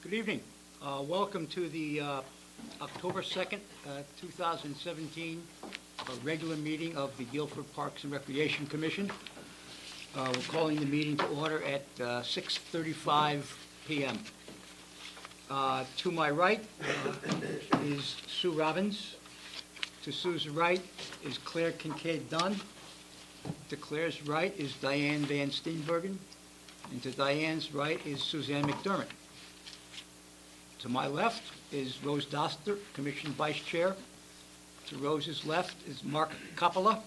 Good evening. Welcome to the October 2nd, 2017 regular meeting of the Guilford Parks and Recreation Commission. We're calling the meeting to order at 6:35 p.m. To my right is Sue Robbins. To Sue's right is Claire Kincaid Dunn. To Claire's right is Diane Van Steenbergen. And to Diane's right is Suzanne McDermott. To my left is Rose Doster, Commission Vice Chair. To Rose's left is Mark Coppola.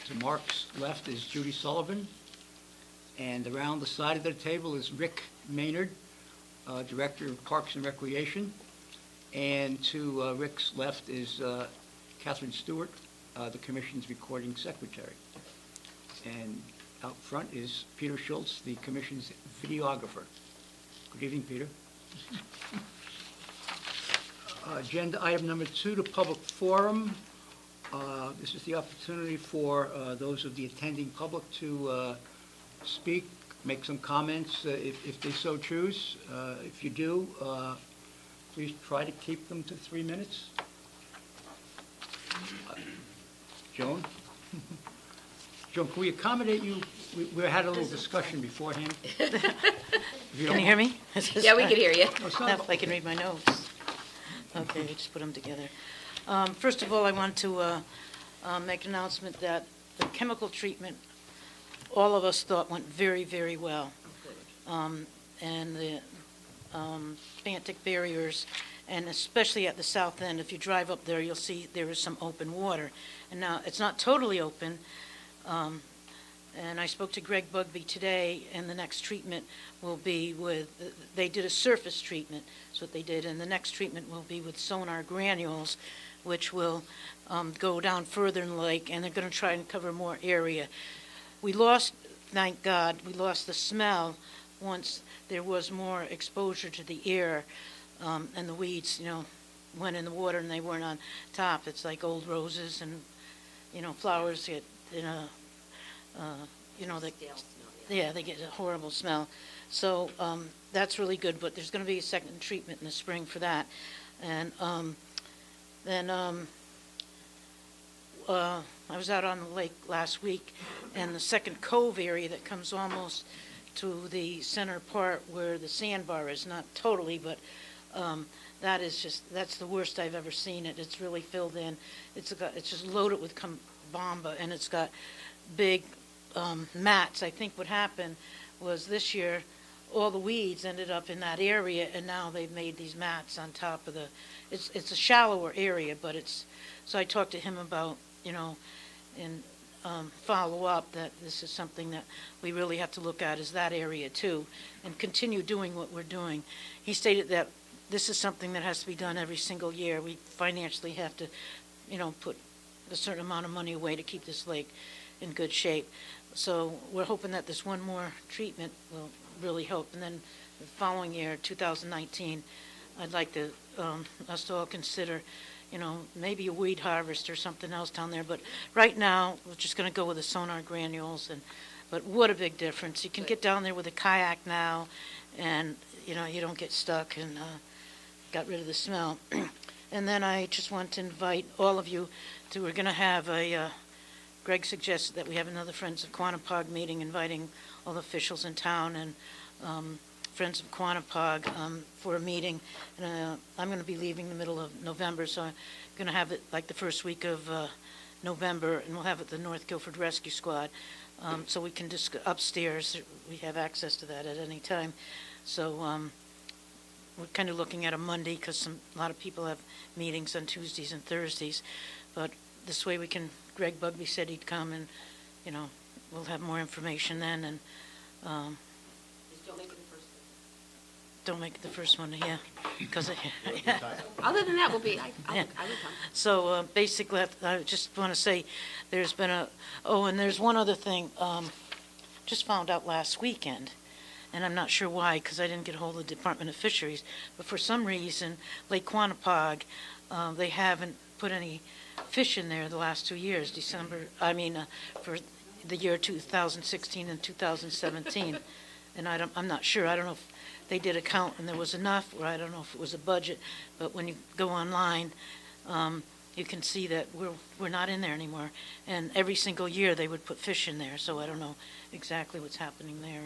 To Mark's left is Judy Sullivan. And around the side of the table is Rick Maynard, Director of Parks and Recreation. And to Rick's left is Catherine Stewart, the Commission's Recording Secretary. And out front is Peter Schultz, the Commission's videographer. Good evening, Peter. Agenda item number 2, the public forum. This is the opportunity for those of the attending public to speak, make some comments if they so choose. If you do, please try to keep them to 3 minutes. Joan? Joan, can we accommodate you? We had a little discussion beforehand. Can you hear me? Yeah, we can hear you. If I can read my notes. Okay, just put them together. First of all, I want to make an announcement that the chemical treatment, all of us thought went very, very well. And the Atlantic barriers, and especially at the south end, if you drive up there, you'll see there is some open water. And now, it's not totally open. And I spoke to Greg Bugby today, and the next treatment will be with, they did a surface treatment, that's what they did, and the next treatment will be with sonar granules, which will go down further in the lake, and they're going to try and cover more area. We lost, thank God, we lost the smell once there was more exposure to the air, and the weeds, went in the water and they weren't on top. It's like old roses and, flowers get they get a horrible smell. So that's really good, but there's going to be a second treatment in the spring for that. And then I was out on the lake last week, and the second cove area that comes almost to the center part where the sandbar is, not totally, but that's the worst I've ever seen it. It's really filled in. It's just loaded with bomba, and it's got big mats. I think what happened was this year all the weeds ended up in that area, and now they've made these mats on top of it's a shallower area, but so I talked to him about, and follow up that this is something that we really have to look at, is that area too, and continue doing what we're doing. He stated that this is something that has to be done every single year. We financially have to, put a certain amount of money away to keep this lake in good shape. So we're hoping that this one more treatment will really help. And then the following year, 2019, I'd like to us to all consider, maybe a weed harvest or something else down there. But right now, we're just going to go with the sonar granules. But what a big difference. You can get down there with a kayak now, and, you don't get stuck, and got rid of the smell. And then I just want to invite all of you to, we're going to have Greg suggested that we have another Friends of Quantapug meeting, inviting all the officials in town and Friends of Quantapug for a meeting. And I'm going to be leaving the middle of November, so I'm going to have it like the first week of November, and we'll have it at the North Guilford Rescue Squad. So we can just upstairs. We have access to that at any time. So we're kind of looking at a Monday because a lot of people have meetings on Tuesdays and Thursdays. But this way we can, Greg Bugby said he'd come, and, we'll have more information then. And Just don't make it the first one. don't make it the first one, yeah. Because Other than that, I would come. So basically, I just want to say there's been and there's one other thing. Just found out last weekend, and I'm not sure why, because I didn't get a hold of the Department of Fisheries, but for some reason, Lake Quantapug, they haven't put any fish in there the last 2 years, for the year 2016 and 2017. and I'm not sure, I don't know if they did a count and there was enough, or I don't know if it was a budget, but when you go online, you can see that we're not in there anymore. And every single year, they would put fish in there, so I don't know exactly what's happening there,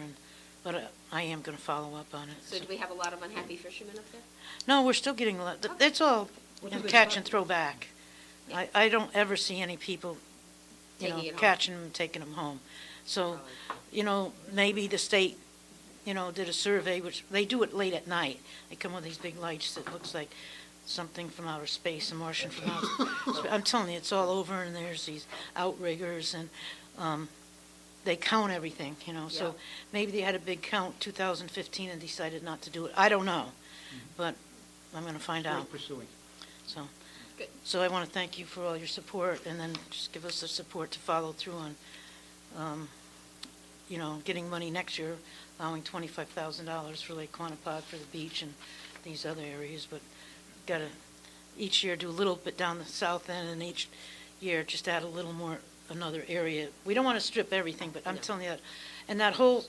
but I am going to follow up on it. So do we have a lot of unhappy fishermen up there? No, we're still getting a lot, that's all What do they catch charge? and throw back. Yeah. I don't ever see any people, Taking it home. catching them and taking them home. So, maybe the state, did a survey, which they do it late at night. They come with these big lights that looks like something from outer space, a Martian from outer space. I'm telling you, it's all over, and there's these outriggers, and they count everything, So Yeah. maybe they had a big count 2015 and decided not to do it. I don't know, but I'm going to find Worth out. pursuing. So, Good. so I want to thank you for all your support, and then just give us the support to follow through on, getting money next year, allowing $25,000 for Lake Quantapug for the beach and these other areas, but got to each year do a little bit down the south end, and each year just add a little more, another area. We don't want to strip everything, but I'm No. telling you that, and that whole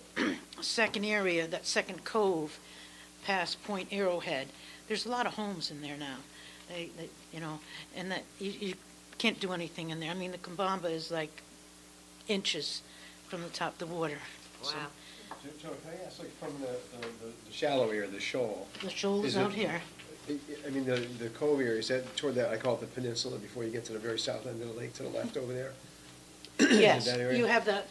second area, that second cove past Point Arrowhead, there's a lot of homes in there now. They and that you can't do anything in there. I mean, the Kambamba is like inches from the top of the water. Wow. Joe, can I ask, like, from the shallow area, the shoal? The shoal is Is it- out here. I mean, the cove area, is that toward that, I call it the peninsula, before you get to the very south end of the lake to the left over there? Yes, that area? you have that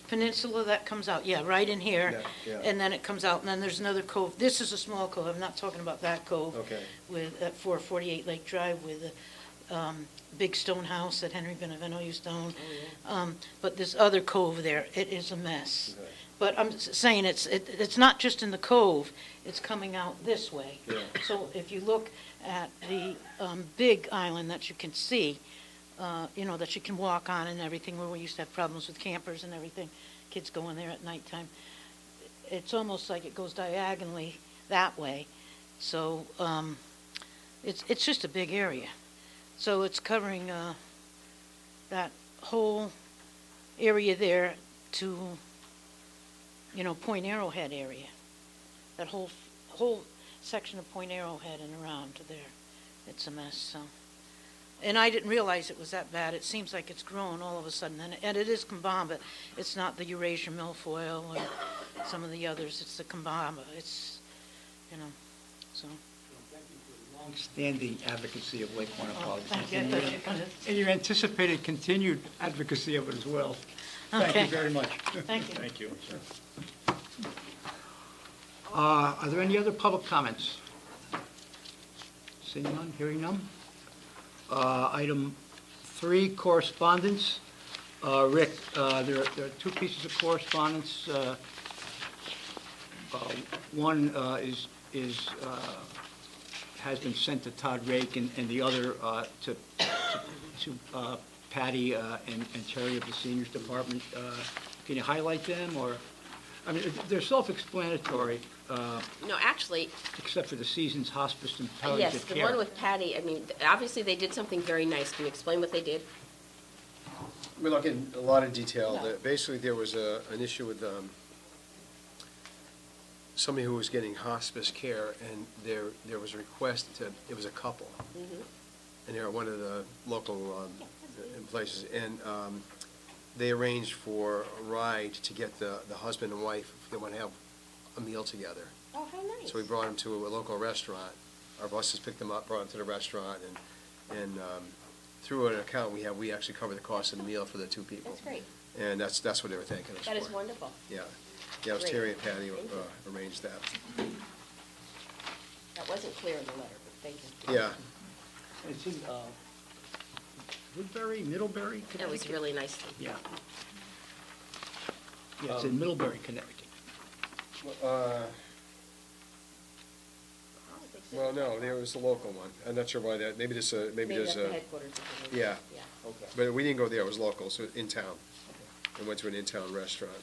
peninsula that comes out, right in here. Yeah, yeah. And then it comes out, and then there's another cove. This is a small cove. I'm not talking about that cove. Okay. With, at 448 Lake Drive with a big stone house that Henry Benevento used to own. But this other cove there, it is a mess. Okay. But I'm saying it's not just in the cove, it's coming out this way. Yeah. So if you look at the big island that you can see, that you can walk on and everything, where we used to have problems with campers and everything, kids going there at nighttime, it's almost like it goes diagonally that way. So it's just a big area. So it's covering that whole area there to Point Arrowhead area. That whole section of Point Arrowhead and around to there. It's a mess, so. And I didn't realize it was that bad. It seems like it's grown all of a sudden. And it is Kambamba. It's not the Eurasia milfoil or some of the others. It's the Kambamba. It's, so. Thank you for the long-standing advocacy of Lake Quantapug. Thank you. I thought you were gonna- And your anticipated continued advocacy of it as well. Thank you Okay. very much. Thank you. Thank you. Are there any other public comments? Seeing none, hearing none. Item 3, correspondence. Rick, there are 2 pieces of correspondence. One has been sent to Todd Rake, and the other to Patty and Terry of the Seniors Department. Can you highlight them, or, I mean, they're self-explanatory, No, actually, except for the Seasons Hospice and Palliative yes, the Care. one with Patty, I mean, obviously they did something very nice. Can you explain what they did? We look in a lot of detail. Yeah. Basically, there was an issue with somebody who was getting hospice care, and there was a request it was a couple. And they were one of the local places, and they arranged for a ride to get the husband and wife, if they want to have a meal together. Oh, how nice. So we brought them to a local restaurant. Our buses picked them up, brought them to the restaurant, and through an account we actually covered the cost of the meal for the 2 people. That's great. And that's what they were thanking us for. That is wonderful. Yeah. Yeah, it was Great. Terry and Patty Thank you. arranged that. That wasn't clear in the letter, but thank you. Yeah. It's in Woodbury, Middlebury, Connecticut? That was really nice. Yeah. Yeah, it's in Middlebury, Connecticut. Well, no, there was the local one. I'm not sure why that, maybe there's Maybe that's the headquarters. of the- yeah. Yeah. Okay. But we didn't go there, it was local, so in town. We went to an in-town restaurant.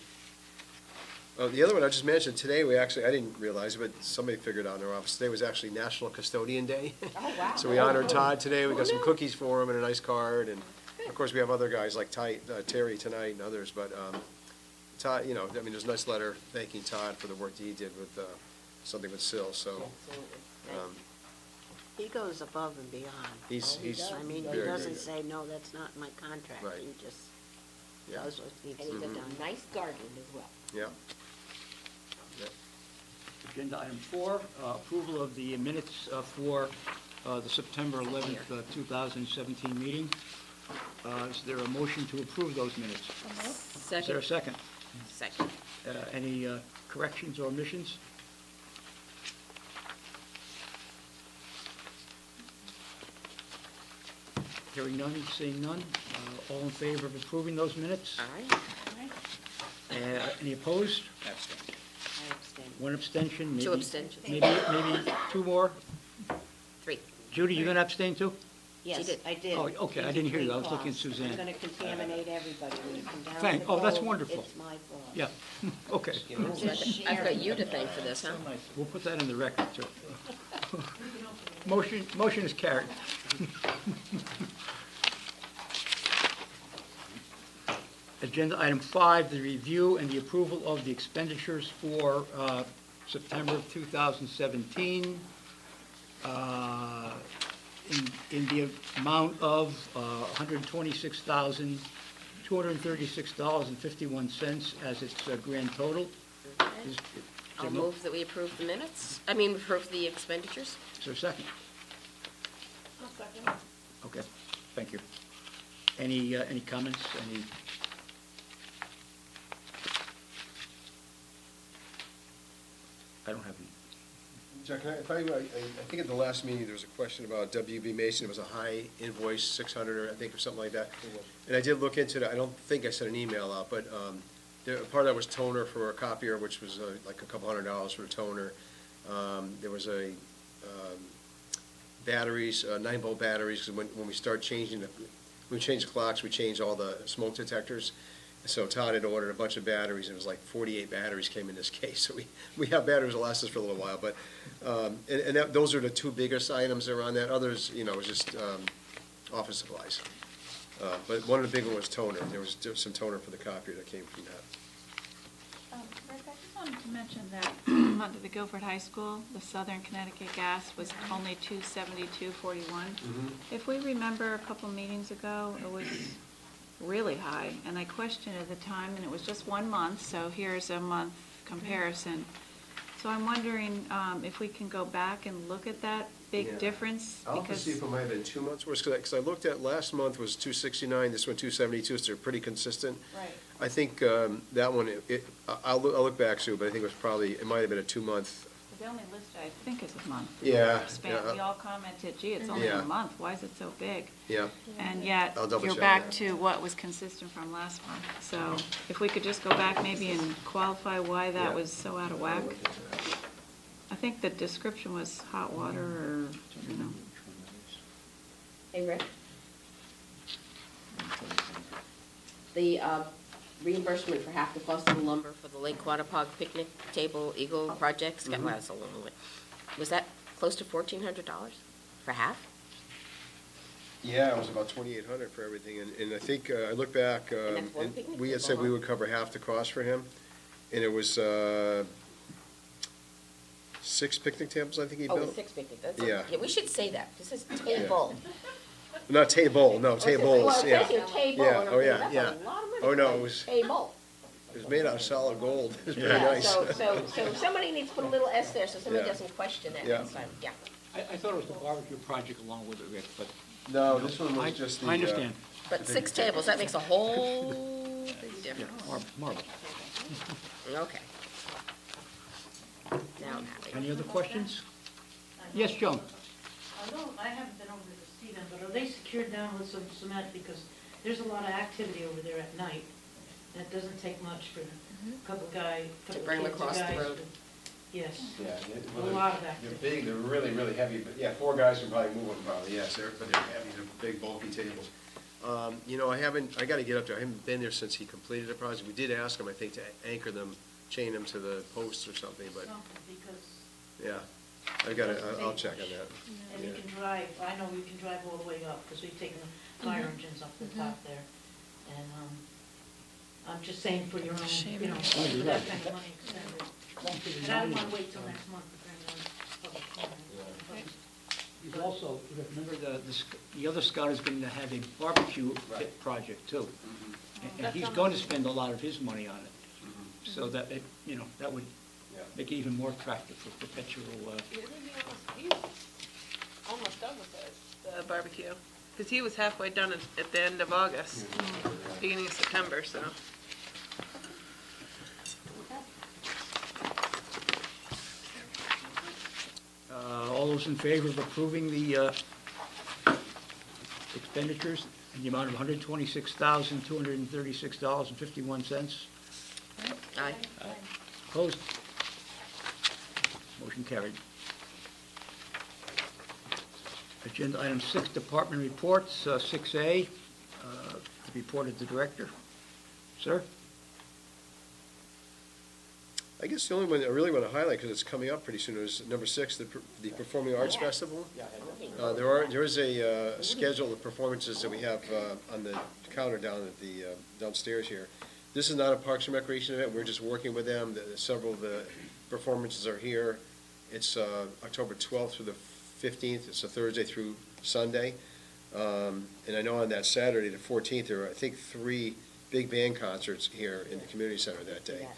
The other one I just mentioned, today I didn't realize it, but somebody figured out in our office, today was actually National Custodian Day. Oh, wow. So we honored Todd today, we Oh, got some no. cookies for him and a nice card, and of course, we have other guys like Terry tonight and others, but Todd, you know, I mean, there's a nice letter thanking Todd for the work that he did with, something with Sill, so, He goes above and beyond. he's I mean, he very, very doesn't good. say, no, that's not in my contract. Right. He just Yeah. does what needs And to he be does done. a nice garden as well. Yeah. Yeah. Agenda item 4, approval of the minutes for the September 11th, 2017 meeting. Is there a motion to approve those minutes? Is there a Second. second? Second. Any corrections or omissions? Hearing none, seeing none. All in favor of approving those minutes? Aye. Any opposed? I abstain. One abstention, maybe... Two abstentions. Maybe two more? 3. Judy, you going to abstain too? Yes, did. I did. Oh, okay, I didn't hear you. I was looking at Suzanne. I'm going to contaminate everybody when you come down Thank- to the oh, that's bowl, wonderful. It's my fault. Yeah, okay. I've got you to thank for this, huh? We'll put that in the record, too. Motion is carried. Agenda item 5, the review and the approval of the expenditures for September of 2017 in the amount of $126,236.51 as its grand total. Is I'll there no- move that we approve the minutes. I mean, approve the expenditures. Is there a second? Okay, thank you. Any comments, any? I don't have any. Jack, I think at the last meeting, there was a question about WB Mason. It was a high invoice, 600, I think, or something like that. And I did look into it. I don't think I sent an email out, but part of that was toner for a copier, which was like a couple $100 for a toner. There was batteries, 9-volt batteries, because when we start changing we change the clocks, we change all the smoke detectors. So Todd had ordered a bunch of batteries, and it was like 48 batteries came in this case. So we have batteries that last us for a little while, but, those are the two biggest items that are on that. Others, was just office supplies. But one of the big ones was toner. There was some toner for the copier that came from that. Rick, I just wanted to mention that under the Guilford High School, the Southern Connecticut gas was only $272.41. If we remember a couple meetings ago, it was really high, and I questioned at the time, and it was just 1 month, so here's a month comparison. So I'm wondering if we can go back and look at that big Yeah. difference, I'll have to because see if it might have been 2 months worse, because I looked at, last month was 269, this one 272, so they're pretty consistent. Right. I think that one, I'll look back, Sue, but I think it might have been a 2-month. the only list I think is a month. Yeah, Span. yeah. We all commented, gee, it's only Yeah. a month, why is it so big? Yeah, And yet, I'll double you're check back that. to what was consistent from last month. So if we could just go back maybe and qualify why that Yeah. was so out of whack. I think the description was hot water or, Hey, Rick? The reimbursement for half the cost of the lumber for the Lake Quattapug picnic table Eagle projects, got that's a long way. Was that close to $1,400 for half? yeah, it was about 2,800 for everything, and I think, I looked back, And that's one and picnic we had table, said we huh? would cover half the cost for him, and it was 6 picnic tables, I think he Oh, built. it's 6 picnic, that's, Yeah. yeah, we should say that. This is table. Not table, no, tables, Well, it yeah. says here table, Yeah, and I'm oh, thinking, yeah, that's yeah. a lot of money. Oh, no, for a it was- Table. It was made out of solid gold. It was very Yeah, nice. so somebody needs to put a little S there, so somebody Yeah. doesn't question that Yeah. next time, yeah. I thought it was the barbecue project along with it, Rick, but No, this one I was just the. I understand. But 6 tables, that makes a whole big difference. Marble. Okay. Now I'm happy. Any other questions? Yes, Joan? I haven't been over to see them, but are they secured down with some cement? Because there's a lot of activity over there at night. And it doesn't take much for a couple guys, couple bring them kids, across the guys road. Yes. Yeah, A lot of they're activity. big, they're really, really heavy, but yeah, 4 guys can probably move them probably, yes, but they're heavy, they're big bulky tables. I gotta get up there, I haven't been there since he completed the project. We did ask him, I think, to anchor them, chain them to the posts or something, but, Something, because, yeah. I'll check on that. and you Yeah. can drive, I know you can drive all the way up, because we've taken the fire engines up the top there. And, I'm just saying for your own, Shame. you know, Oh, for you're that right. kind of money expended. And I don't want to wait till next month to bring on public comment. He's also, remember the other scout is going to have a barbecue pit project too. And he's going to spend a lot of his money on it. So that, that would make it even more attractive for perpetual, He's almost done with the barbecue, because he was halfway done at the end of August, beginning of September, so. all those in favor of approving the expenditures in the amount of $126,236.51? Aye. Opposed? Motion carried. Agenda item 6, department reports, 6A, the report of the director. Sir? I guess the only one I really want to highlight, because it's coming up pretty soon, is number 6, the Performing Arts Festival. There is a schedule of performances that we have on the counter down at the downstairs here. This is not a Parks and Recreation event. We're just working with them. Several of the performances are here. It's October 12th through the 15th. It's a Thursday through Sunday. And I know on that Saturday, the 14th, there are, I think, 3 big band concerts here in the community center that day.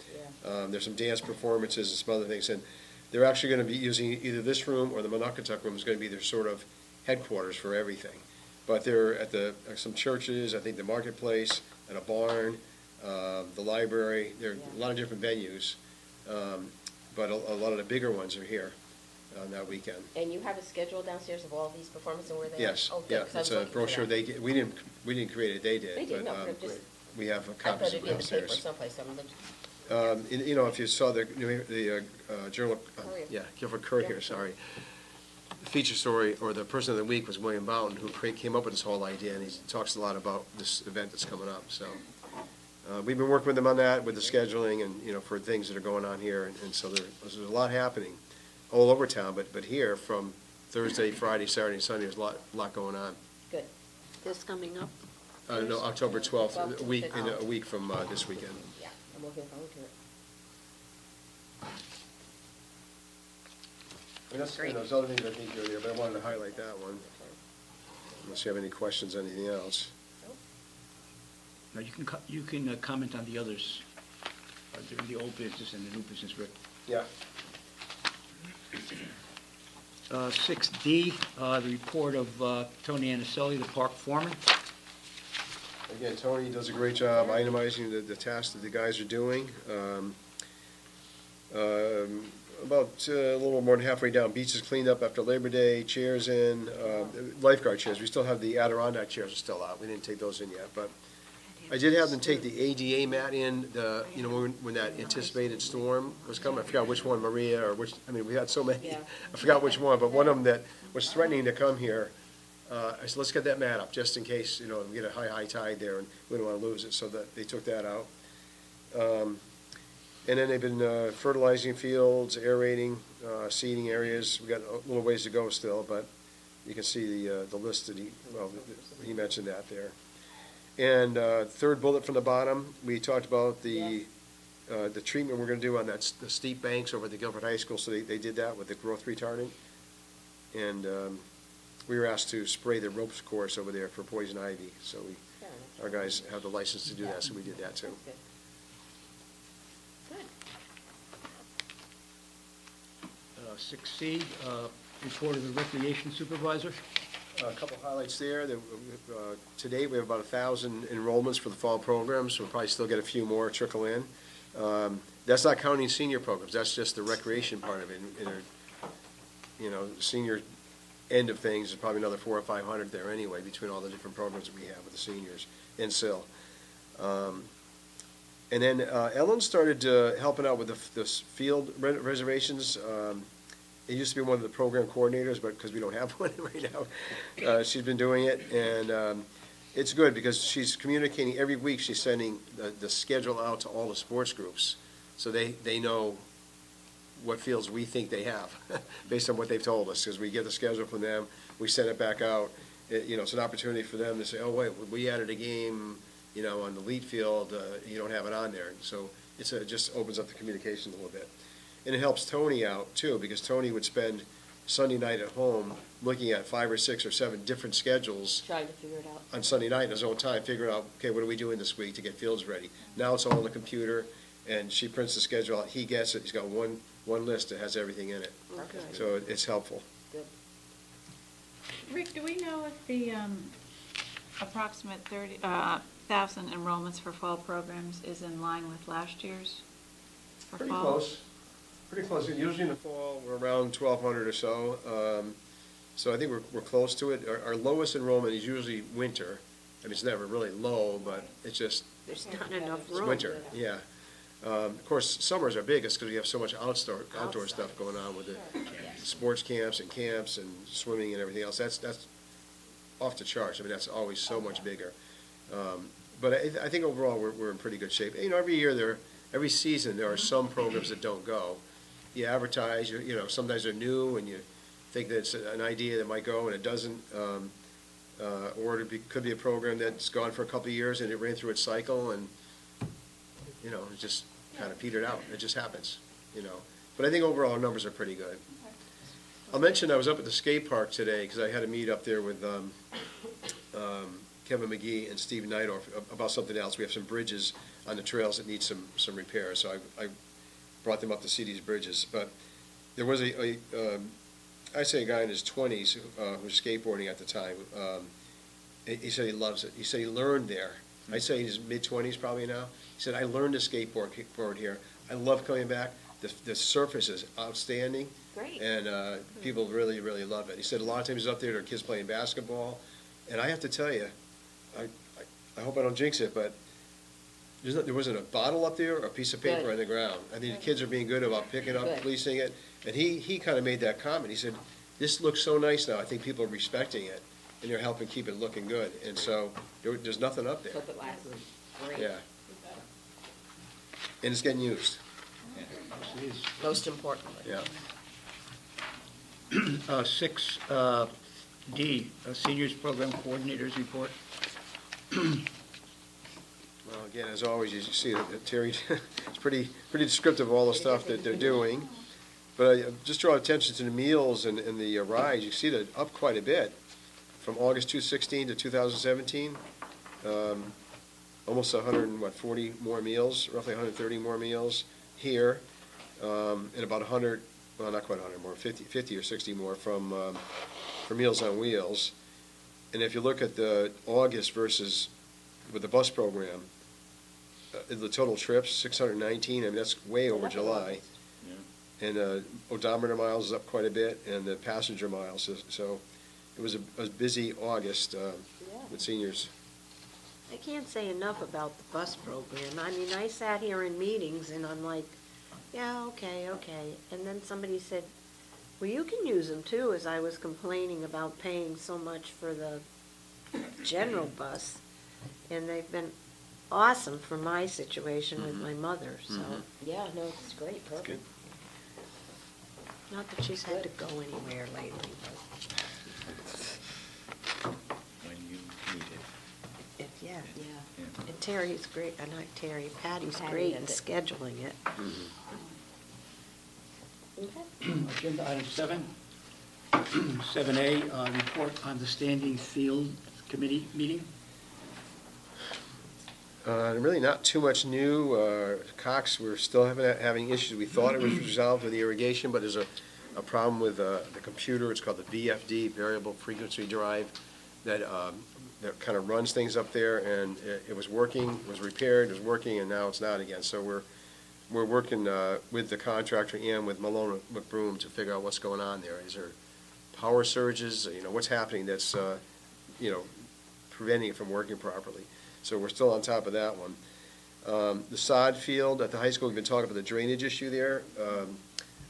There's some dance performances and some other things, and they're actually going to be using either this room or the Monocotuck room is going to be their sort of headquarters for everything. But they're at some churches, I think the marketplace, at a barn, the library. There are a lot of different venues, but a lot of the bigger ones are here on that weekend. And you have a schedule downstairs of all these performances and where they are? Yes, Oh, good, yeah, 'cause I it's was a looking for brochure. that. We didn't create it, they did. They did, but, no, but just, we have I thought copies it'd of be in the paper downstairs. someplace, I'm looking. If you saw the journal, Courier. Guilford Courier, sorry. The feature story, or the person of the week, was William Bowden, who came up with this whole idea, and he talks a lot about this event that's coming up, so. We've been working with them on that, with the scheduling and, for things that are going on here, and so there's a lot happening all over town, but here, from Thursday, Friday, Saturday, and Sunday, there's a lot going on. Good. This coming up? No, October 12th, 12th, a week from this weekend. Yeah, I'm looking forward to it. And that's, Great. there's other things I think are there, but I wanted to highlight that one, unless you have any questions on anything else. Now, you can comment on the others, during the old business and the new business, Rick. Yeah. 6D, the report of Tony Anicelli, the park foreman. Again, Tony does a great job itemizing the tasks that the guys are doing. About a little more than halfway down, beaches cleaned up after Labor Day, chairs in, lifeguard chairs. We still have the Adirondack chairs are still out. We didn't take those in yet, but I did have them take the ADA mat in, when that anticipated storm was coming. I forgot which one, Maria, or we had so many. Yeah. I forgot which one, but one of them that was threatening to come here, I said, let's get that mat up, just in case, we get a high tide there, and we don't want to lose it, so that they took that out. And then they've been fertilizing fields, aerating, seeding areas. We've got a little ways to go still, but you can see the list that he mentioned that there. And third bullet from the bottom, we talked about the treatment we're going to do on the steep banks over at the Guilford High School, so they did that with the growth retardant. And we were asked to spray the ropes course over there for poison ivy, so our guys have the license to do that, so we did that too. That's good. Good. 6C, report of the recreation supervisor. A couple highlights there. To date, we have about 1,000 enrollments for the fall programs. We'll probably still get a few more trickle in. That's not counting senior programs. That's just the recreation part of it. Senior end of things is probably another 400 or 500 there anyway, between all the different programs that we have with the seniors and SIL. And then Ellen started helping out with the field reservations. It used to be one of the program coordinators, but because we don't have one right now, she's been doing it. And it's good because she's communicating every week. She's sending the schedule out to all the sports groups, so they know what fields we think they have based on what they've told us, because we get the schedule from them, we send it back out. It's an opportunity for them to say, oh, wait, we added a game on the lead field, you don't have it on there. So it just opens up the communication a little bit. And it helps Tony out too, because Tony would spend Sunday night at home looking at 5 or 6 or 7 different schedules Trying to figure it out. on Sunday night in his own time, figuring out, okay, what are we doing this week to get fields ready? Now it's all on the computer, and she prints the schedule out, he gets it, he's got one list that has everything in it. Okay. So it's helpful. Good. Rick, do we know if the approximate 30,000 enrollments for fall programs is in line with last year's for Pretty fall? close. Pretty close. Usually in the fall, we're around 1,200 or so. So I think we're close to it. Our lowest enrollment is usually winter. I mean, it's never really low, but it's just, There's not enough it's room. winter, yeah. Of course, summers are biggest because we have so much outdoor stuff going on with the sports camps and swimming and everything else. That's off the charts. I mean, that's always so much bigger. But I think overall, we're in pretty good shape. Every season, there are some programs that don't go. You advertise, sometimes they're new, and you think that it's an idea that might go, and it doesn't. Or could be a program that's gone for a couple of years, and it ran through its cycle, and, it just kind of petered out. It just happens, But I think overall, our numbers are pretty good. I'll mention I was up at the skate park today, because I had a meet up there with Kevin McGee and Steve Neidorf about something else. We have some bridges on the trails that need some repair, so I brought them up to see these bridges. But there was I'd say a guy in his 20s who was skateboarding at the time. He said he loves it. He said he learned there. I'd say in his mid-20s probably now. He said, I learned to skateboard here. I love coming back. The surface is outstanding. Great. And people really, really love it. He said a lot of times he's up there, there are kids playing basketball. And I have to tell you, I hope I don't jinx it, but there wasn't a bottle up there or a piece of paper Good. on the ground. I think the kids are being good about picking up, Good. policing it. And he kind of made that comment. He said, this looks so nice now. I think people are respecting it, and they're helping keep it looking good. And so there's nothing up there. Hope it lasts. Great. Yeah. And it's getting used. Most importantly. Yeah. 6D, Seniors Program Coordinators Report. Well, again, as always, you see that Terry, it's pretty descriptive of all the stuff that they're doing. But I just draw attention to the meals and the rides. You see that up quite a bit from August 2016 to 2017. Almost 140 more meals, roughly 130 more meals here, and about 100, well, not quite 100 more, 50 or 60 more for Meals on Wheels. And if you look at the August versus with the bus program, the total trips, 619, I mean, that's way over July. And odometer miles is up quite a bit, and the passenger miles, so it was a busy August with seniors. I can't say enough about the bus program. I mean, I sat here in meetings and I'm like, yeah, okay. And then somebody said, well, you can use them too, as I was complaining about paying so much for the general bus. And they've been awesome for my situation with my mother, so. Yeah, no, it's great program. Not that she's had to go anywhere lately, When you need it. yeah. Yeah. And Terry's great, not Terry, Patty's Patty great in does it. scheduling it. Okay. Agenda item 7. 7A, report on the Standing Field Committee meeting. Really not too much new. Cox, we're still having issues. We thought it was resolved with the irrigation, but there's a problem with the computer. It's called the VFD, Variable Frequency Drive, that kind of runs things up there, and it was working, it was repaired, it was working, and now it's not again. So we're working with the contractor and with Malone McBroom to figure out what's going on there. Is there power surges? What's happening that's preventing it from working properly? So we're still on top of that one. The sod field at the high school, we've been talking about the drainage issue there.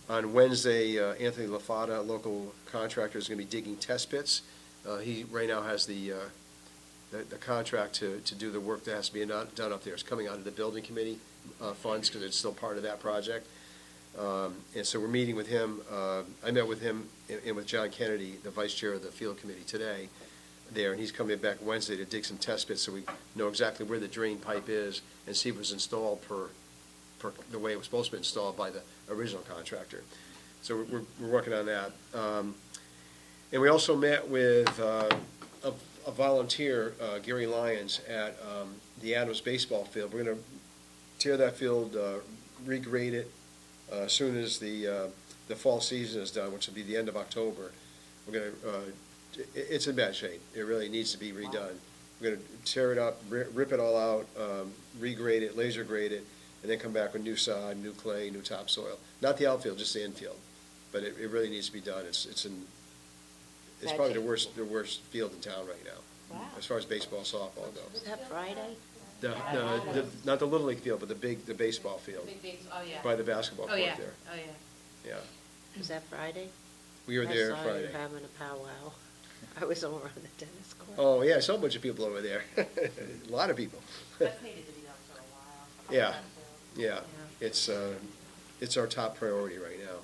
On Wednesday, Anthony LaFata, local contractor, is going to be digging test pits. He right now has the contract to do the work that has to be done up there. It's coming out of the building committee funds because it's still part of that project. And so we're meeting with him. I met with him and with John Kennedy, the vice chair of the field committee today. there, and he's coming back Wednesday to dig some test pits so we know exactly where the drain pipe is and see if it was installed per the way it was supposed to be installed by the original contractor. So we're working on that. And we also met with a volunteer, Gary Lyons, at the Adams baseball field. We're going to tear that field, regrade it as soon as the fall season is done, which will be the end of October. We're going to, it's in bad shape. It really needs to be redone. We're going to tear it up, rip it all out, regrade it, laser grade it, and then come back with new sod, new clay, new topsoil. Not the outfield, just the infield. But it really needs to be done. It's Bad probably shape. the worst field in town right now, Wow. as far as baseball, softball goes. Was that Friday? Not the Little League field, but the baseball field, Oh, yeah. by the basketball court there. Oh, yeah. Yeah, Was that Friday? we were there I saw Friday. you having a powwow. I was over on the tennis court. Oh, yeah, I saw a bunch of people over there. A lot of people. That's needed to be done for a while. Yeah, yeah. It's our top priority right now.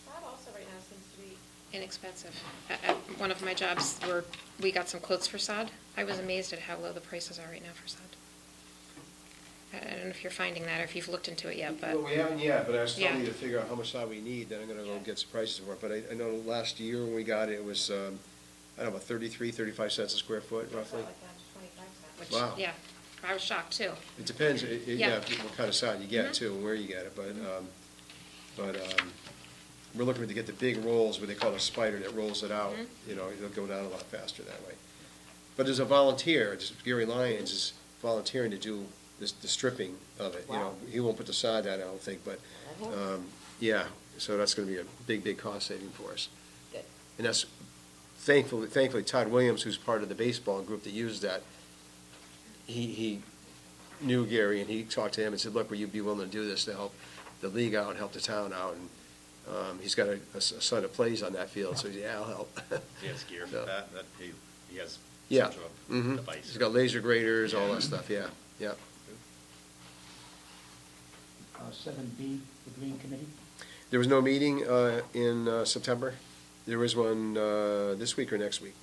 Sod also right now seems to be inexpensive. At one of my jobs where we got some quotes for sod, I was amazed at how low the prices are right now for sod. I don't know if you're finding that or if you've looked into it yet, but Well, we haven't yet, but I still Yeah. need to figure out how much sod we need, then I'm gonna go get some prices for it. But I know last year when we got it, it was, I don't know, about 35 cents a square foot roughly. which, Wow. yeah, I was shocked too. It depends, Yeah. what kind of sod you get Mhm. too, and where you get it, but we're looking to get the big rolls, what they call a spider, that rolls it out. Mhm. You know, it'll go down a lot faster that way. But as a volunteer, Gary Lyons is volunteering to do the stripping of it, you know. Wow. He won't put the sod down, I don't think, but, yeah, so that's gonna be a big cost saving for us. Good. And that's, thankfully Todd Williams, who's part of the baseball group that used that, he knew Gary, and he talked to him and said, look, will you be willing to do this to help the league out and help the town out? And he's got a son that plays on that field, so he said, yeah, I'll help. He has gear So- for that, he has Yeah. some sort of Mhm. device. He's got laser graders, all that stuff, yeah. 7B, the Green Committee. There was no meeting in September. There was one this week or next week.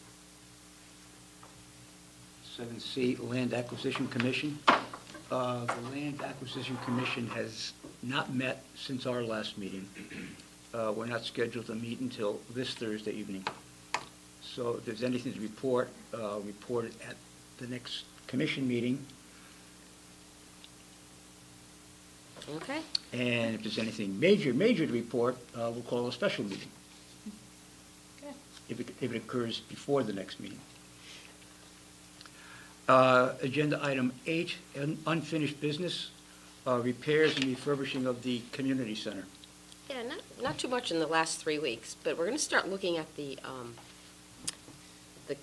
7C, Land Acquisition Commission. The Land Acquisition Commission has not met since our last meeting. We're not scheduled to meet until this Thursday evening. So if there's anything to report, report it at the next commission meeting. Okay. And if there's anything major to report, we'll call a special meeting. Okay. If it occurs before the next meeting. Agenda item 8, unfinished business, repairs and refurbishing of the community center. Yeah, not too much in the last 3 weeks, but we're going to start looking at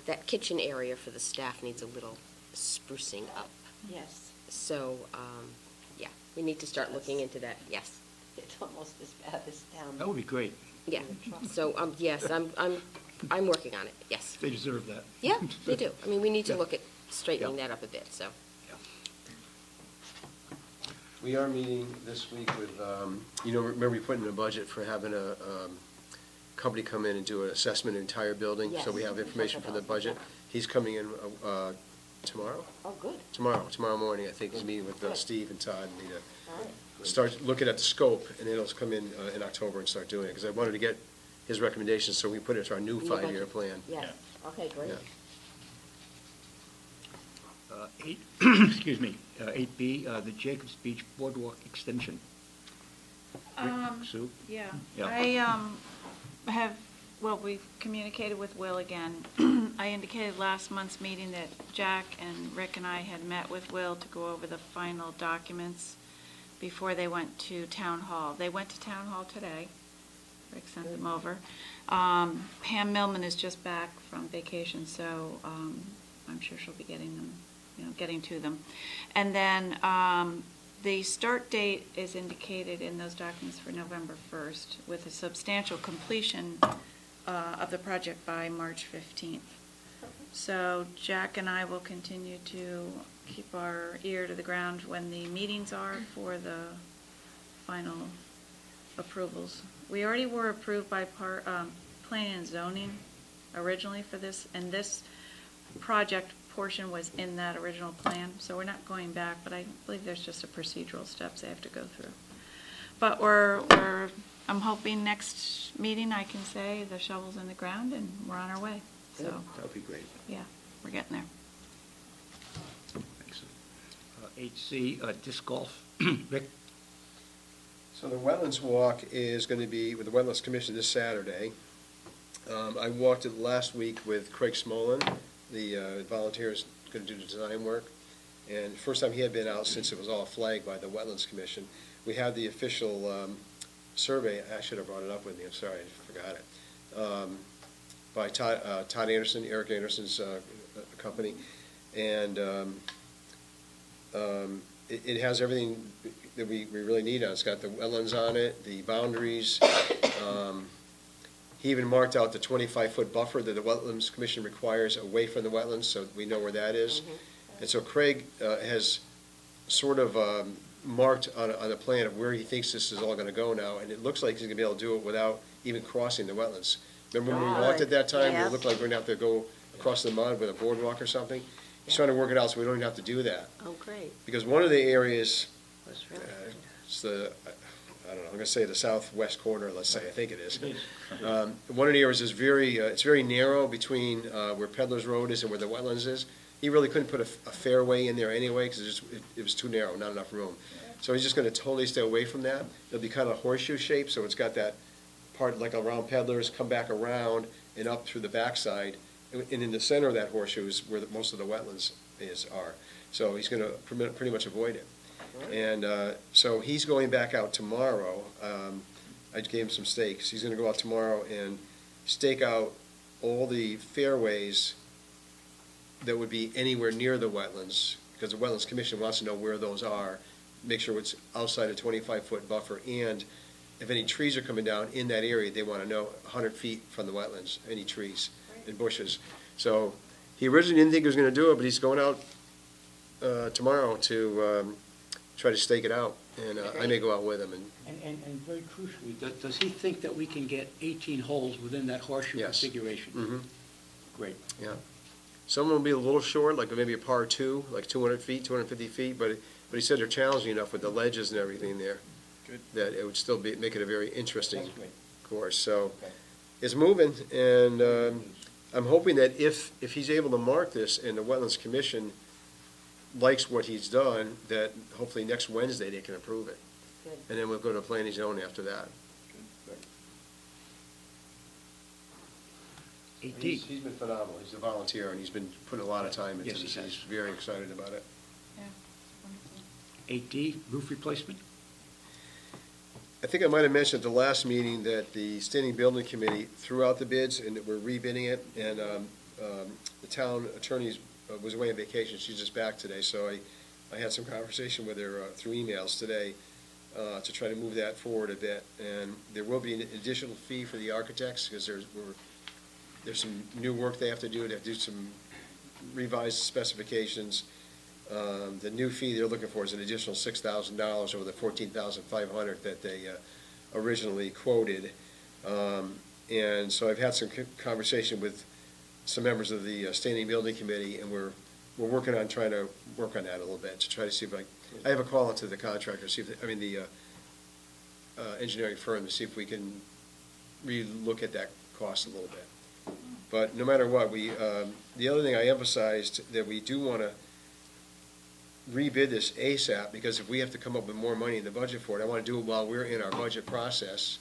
that kitchen area for the staff needs a little sprucing up. Yes, So, yeah, we need to start looking into that, yes. it's almost as bad as down. That would be great. Yeah, so, yes, I'm working on it, yes. They deserve that. Yeah, they do. I mean, we need to Yeah. look at straightening Yeah. that up a bit, so. We are meeting this week with, remember we put in a budget for having a company come in and do an assessment of the entire building? So we Yes. have information from the budget. He's coming in tomorrow? Oh, good. Tomorrow morning, I think, he's meeting with Good. Steve and Todd, and All right. start looking at the scope, and then it'll come in October and start doing it, because I wanted to get his recommendations, so we put it into our new New five-year budget. plan. Yes, okay, great. Yeah. 8, excuse me, 8B, the Jacobs Beach Boardwalk Extension. Rick, Sue? Yeah. Yeah. We've communicated with Will again. I indicated last month's meeting that Jack and Rick and I had met with Will to go over the final documents before they went to Town Hall. They went to Town Hall today. Rick sent them over. Pam Millman is just back from vacation, so I'm sure she'll be getting them, getting to them. And then the start date is indicated in those documents for November 1st, with a substantial completion of the project by March 15th. So Jack and I will continue to keep our ear to the ground when the meetings are for the final approvals. We already were approved by planning and zoning originally for this, and this project portion was in that original plan, so we're not going back, but I believe there's just a procedural steps they have to go through. But I'm hoping next meeting I can say the shovel's in the ground and we're on our way. So, That would be great. yeah, we're getting there. Excellent. 8C, disc golf. Rick? So the Wetlands Walk is going to be with the Wetlands Commission this Saturday. I walked it last week with Craig Smolin, the volunteer is going to do the design work. And first time he had been out since it was all flagged by the Wetlands Commission. We have the official survey, I should have brought it up with me, I'm sorry, I forgot it, by Todd Anderson, Eric Anderson's company. And it has everything that we really need on it. It's got the wetlands on it, the boundaries. He even marked out the 25-foot buffer that the Wetlands Commission requires away from the wetlands, so we know where that is. And so Craig has sort of marked on a plan of where he thinks this is all going to go now, and it looks like he's going to be able to do it without even crossing the wetlands. Remember when we walked at that time, Yeah. it looked like we're going to have to go across the mud with a boardwalk or something? He's trying to work it out so we don't even have to do that. Oh, great. Because one of the areas, That's really good. it's the, I don't know, I'm going to say the southwest corner, let's say, I think it is. One of the areas is it's very narrow between where Peddler's Road is and where the wetlands is. He really couldn't put a fairway in there anyway, because it was too narrow, not enough room. So he's just going to totally stay away from that. It'll be kind of horseshoe shaped, so it's got that part like around Peddler's, come back around and up through the backside. And in the center of that horseshoe is where most of the wetlands are. So he's going to pretty much avoid it. And so he's going back out tomorrow. I gave him some stakes. He's going to go out tomorrow and stake out all the fairways that would be anywhere near the wetlands, because the Wetlands Commission wants to know where those are, make sure it's outside a 25-foot buffer, and if any trees are coming down in that area, they want to know 100 feet from the wetlands, any trees and bushes. So he originally didn't think he was going to do it, but he's going out tomorrow to try to stake it out, and I may go out with him. And very crucially, does he think that we can get 18 holes within that horseshoe Yes. configuration? Mm-hmm. Great. Yeah. Some will be a little short, like maybe a par 2, like 200 feet, 250 feet, but he said they're challenging enough with the ledges and everything there. Good. That it would still make it a very interesting That's great. course. So Okay. it's moving, and I'm hoping that if he's able to mark this and the Wetlands Commission likes what he's done, that hopefully next Wednesday they can approve it. Good. And then we'll go to planning zone after that. 8D. He's been phenomenal. He's a volunteer, and he's been putting a lot of time into Yes, he this. has. He's very excited about it. Yeah, wonderful. 8D, roof replacement? I think I might have mentioned at the last meeting that the Standing Building Committee threw out the bids, and that we're rebidding it, and the town attorney was away on vacation. She's just back today, so I had some conversation with her through emails today to try to move that forward a bit. And there will be an additional fee for the architects, because there's some new work they have to do. They have to do some revised specifications. The new fee they're looking for is an additional $6,000 over the $14,500 that they originally quoted. And so I've had some conversation with some members of the Standing Building Committee, and we're working on trying to work on that a little bit, to try to see if I have a call into the contractor, see if, the engineering firm, to see if we can relook at that cost a little bit. But no matter what, the other thing I emphasized, that we do want to rebid this ASAP, because if we have to come up with more money in the budget for it, I want to do it while we're in our budget process.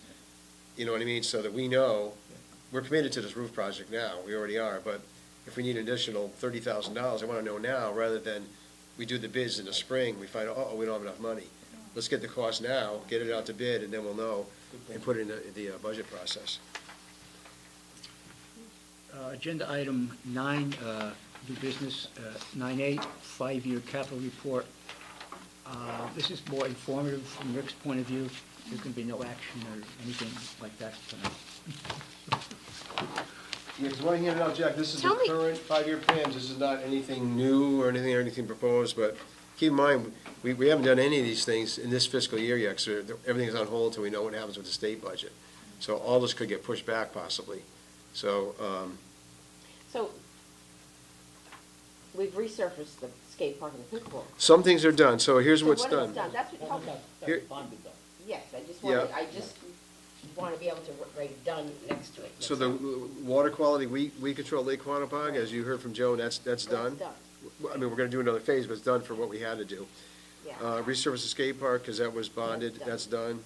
You know what I mean? So that we know, we're committed to this roof project now, we already are, but if we need an additional $30,000, I want to know now, rather than we do the bids in the spring, we find, oh, we don't have enough money. Let's get the cost now, get it out to bid, and then we'll know, and put it in the budget process. Agenda item 9, new business, 9A, 5-year capital report. This is more informative from Rick's point of view. There can be no action or anything like that tonight. Yeah, because when I hand it out, Jack, this is the Tell me- current 5-year plans. This is not anything new or anything proposed, but keep in mind, we haven't done any of these things in this fiscal year yet, because everything's on hold until we know what happens with the state budget. So all this could get pushed back possibly. So, So, we've resurfaced the skate park and the pickleball. Some things are done, so here's So what's what done. is done? That's what, help me. Here- Yes, I just Yeah. want, I just want to be able to write done next to it. So the water quality, we control Lake Quantapug, as you heard from Joe, that's done. I mean, we're gonna do another phase, but it's done for what we had to do. Yeah. Resurface the skate park, because that was bonded, that's done.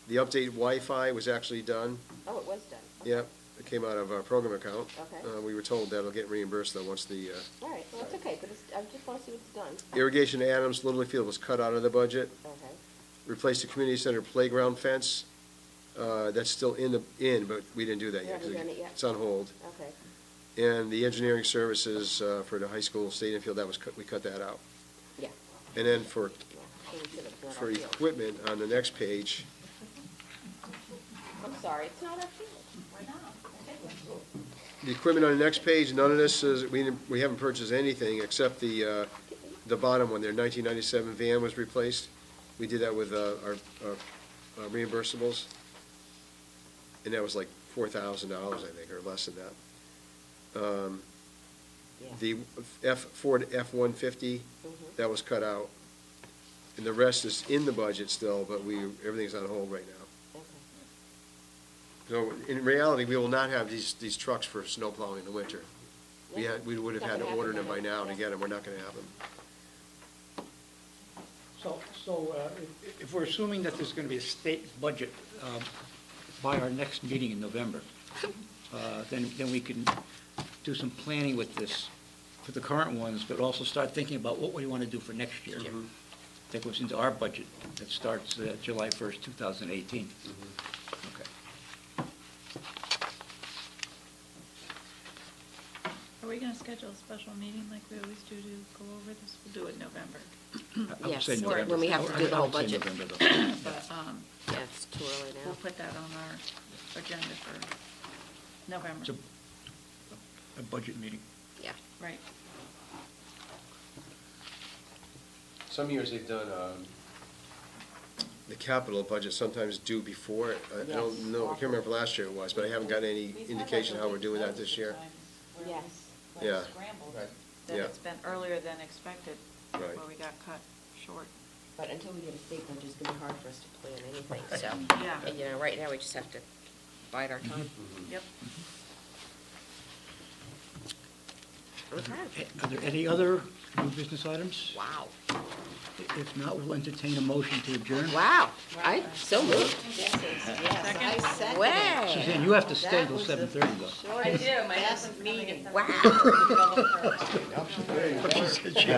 The update Wi-Fi was actually done. Oh, it was done. Okay. Yep, it came out of our program account. Okay. We were told that'll get reimbursed though, once the All right, well, it's okay, but it's, I just want to see what's done. irrigation at Adams Little League Field was cut out of the budget. Okay. Replaced the community center playground fence. That's still in, but we didn't do that You yet. 'cause haven't done it yet? It's on hold. Okay. And the engineering services for the high school stadium field, that was cut, we cut that out. Yeah. And then for Yeah. So we should have brought for our field. equipment on the next page, I'm sorry, it's not our field. Why not? the equipment on the next page, none of this is, we haven't purchased anything except the bottom one there, 1997 van was replaced. We did that with our reimbursables. And that was like $4,000, I think, or less than that. Yeah. The Ford F-150, that was cut out. And the rest is in the budget still, but everything's on hold right now. Okay. So in reality, we will not have these trucks for snow plowing in the winter. Yeah. We would have Not had to gonna order happen them by by now now. to get them, we're not gonna have them. So if we're assuming that there's going to be a state budget by our next meeting in November, then we can do some planning with this, for the current ones, but also start thinking about what we want to do for next year. That goes into our budget that starts July 1st, 2018. Okay. Are we gonna schedule a special meeting like we always do to go over this? We'll do it in November. I would Yes, say when November. we have to do the whole I would say budget. November, though. But, Yeah, it's too early now. we'll put that on our agenda for November. It's a budget meeting. Yeah. Right. Some years they've done, the capital budget sometimes due before it. I Yes. don't know, I can't remember if last year it was, but I haven't got any indication how we're doing that this year. Yes. Yeah. Scrambled, Right. that Yeah. it's been earlier than expected, Right. where we got cut short. But until we get a state budget, it's gonna be hard for us to plan anything, so. Yeah. And, you know, right now, we just have to bide our time. Yep. Okay. Are there any other new business items? Wow. If not, we'll entertain a motion to adjourn. Wow. So moved. Second? Way. Suzanne, you have to stay till 7:30, though. I do, my best meeting. Wow. She said she